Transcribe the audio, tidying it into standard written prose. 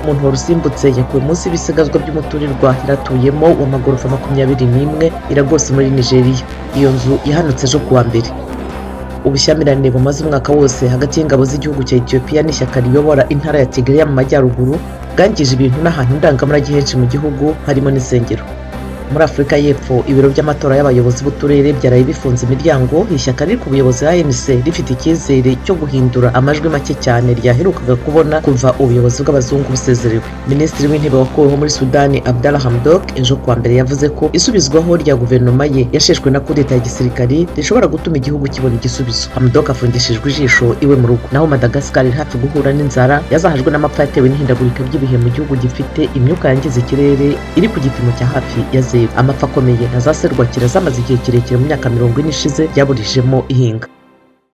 umuntu warusimbutse yakuwe munsi y'ibisigazwa by'umuturirwa yaratuyemo w'amagorofa 21 Lagos muri Nigeria. Iyo nzu yahanutse ejo kuwa mbere. Ubushyamirane bumaze umwaka wose hagati y'ingabo z'igihugu cya Ethiopia n'ishyaka riyobora intara ya Tigray mu majyaruguru bwangije ibintu n'ahantu ndangamurage henshi mu gihugu harimo n'isengero. Muri Afurika y'Epfo, ibiro by'amatora y'abayobozi b'uturere byaraye bifunze imiryango. Ishyaka riri ku buyobozi ANC rifite icyizere cyo guhindura amajwi make cyane ryaherukaga kubona kuva ubuyobozi bw'abazungu busezerewe. Minisitiri w'intebe wakuweho muri Sudani Abdalla Hamdok ejo kuwa mbere yavuze ko isubizwaho rya guverinoma ye yasheshwe na kudeta ya gisirikari rishobora gutuma igihugu kibona igisubizo. Hamdok afungishijwe ijisho iwe mu rugo. Naho Madagascar iri hafi guhura n'inzara yazahajwe n'amapfa yatewe n'ihindagurika ry'ibihe mu gihugu gifite imyuka yangiza ikirere iri ku gipimo cya hafi ya 0. Amapfa akomeye na za serwakira zamaze igihe kirekire mu myaka 40 ishize byaburijemo ihinga.